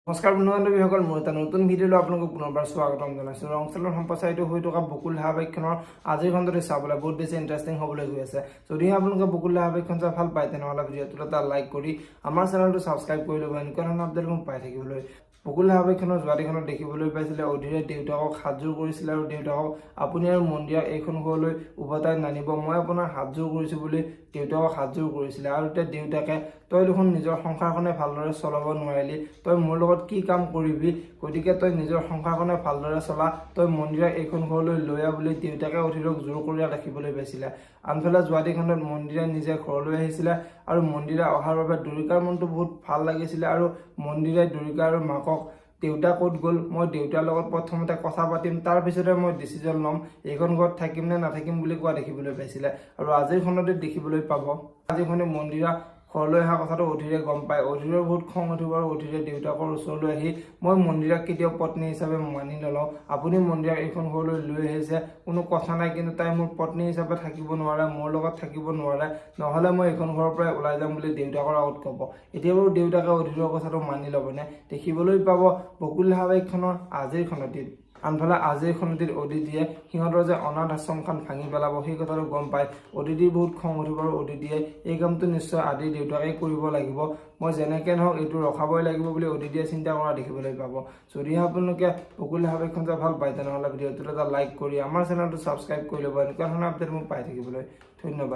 নমস্কাৰ বন্ধু-বান্ধৱীসকল, মই এটা নতুন ভিডিঅ'লৈ আপোনালোকক পুনৰবাৰ স্বাগতম জনাইছোঁ। ৰংচলৰ সম্প্ৰচাৰিত হৈ থকা বকুল ধাৰাবাহিকখনৰ আজিৰ খণ্ডটো চাবলৈ বহুত বেছি ইণ্টাৰেষ্টিং হ'বলৈ গৈ আছে। যদিহে আপোনালোকে বকুল ধাৰাবাহিকখন চাই ভাল পায় তেনেহ'লে ভিডিঅ'টোত এটা লাইক কৰি আমাৰ চেনেলটো ছাবস্ক্ৰাইব কৰি ল'ব, এনেকুৱা ধৰণৰ আপডেটসমূহ পাই থাকিবলৈ। বকুল ধাৰাবাহিকখনৰ যোৱাদিখনত দেখিবলৈ পাইছিলে অধীৰে দেউতাকক হাতযোৰ কৰিছিলে আৰু দেউতাকক আপুনি আৰু মন্দিৰক এইখন ঘৰলৈ উভতাই নানিব, মই আপোনাৰ হাতযোৰ কৰিছোঁ বুলি দেউতাকক হাতযোৰ কৰিছিলে। আৰু এতিয়া দেউতাকে তই দেখোন নিজৰ সংসাৰখনে ভালদৰে চলাব নোৱাৰিলি, তই মোৰ লগত কি কাম কৰিবি, গতিকে তই নিজৰ সংসাৰখনে ভালদৰে চলা, তই মন্দিৰক এইখন ঘৰলৈ লৈ আহ বুলি দেউতাকে অধীৰক জোৰ কৰি দেখিবলৈ পাইছিলে। আনফালে যোৱাদিখনত মন্দিৰে নিজে ঘৰলৈ আহিছিলে আৰু মন্দিৰে অহাৰ বাবে দুৰ্গাৰ মনটো বহুত ভাল লাগিছিলে আৰু মন্দিৰে দুৰ্গা আৰু মাকক দেউতা ক'ত গ'ল, মই দেউতাৰ লগত প্ৰথমতে কথা পাতিম, তাৰপিছতে মই ডিচিজন ল'ম এইখন ঘৰত থাকিম নে নাথাকিম বুলি কোৱা দেখিবলৈ পাইছিলে। আৰু আজিৰ খণ্ডতে দেখিবলৈ পাব আজিখনে মন্দিৰা ঘৰলৈ অহা কথাটো অধীৰে গম পায়। অধীৰৰ বহুত খং উঠিব আৰু অধীৰে দেউতাকৰ ওচৰলৈ আহি মই মন্দিৰক কেতিয়াও পত্নী হিচাপে মানি নলওঁ, আপুনি মন্দিৰক এইখন ঘৰলৈ লৈ আহিছে কোনো কথা নাই, কিন্তু তাই মোৰ পত্নী হিচাপে থাকিব নোৱাৰে, মোৰ লগত থাকিব নোৱাৰে, নহ'লে মই এইখন ঘৰৰ পৰাই ওলাই যাম বুলি দেউতাকৰ আগত ক'ব। এতিয়া বাৰু দেউতাকে অধীৰৰ কথাটো মানি ল'বনে দেখিবলৈ পাব বকুল ধাৰাবাহিকখনৰ আজিৰ খণ্ডটিত। আনফালে আজিৰ খণ্ডটিত অদিতিয়ে সিহঁতৰ যে অনাথ আশ্ৰমখন ভাঙি পেলাব সেই কথাটো গম পায়। অদিতিৰ বহুত খং উঠিব আৰু অদিতিয়ে এই কামটো নিশ্চয় আদিৰ দেউতাকেই কৰিব লাগিব, মই যেনেকৈ নহওক এইটো ৰখাবই লাগিব বুলি অদিতিয়ে চিন্তা কৰা দেখিবলৈ পাব। যদিহে আপোনালোকে বকুল ধাৰাবাহিকখন চাই ভাল পায় তেনেহ'লে ভিডিঅ'টোত এটা লাইক কৰি আমাৰ চেনেলটো ছাবস্ক্ৰাইব কৰি ল'ব, এনেকুৱা ধৰণৰ আপডেট মোক পাই থাকিবলৈ। ধন্যবাদ।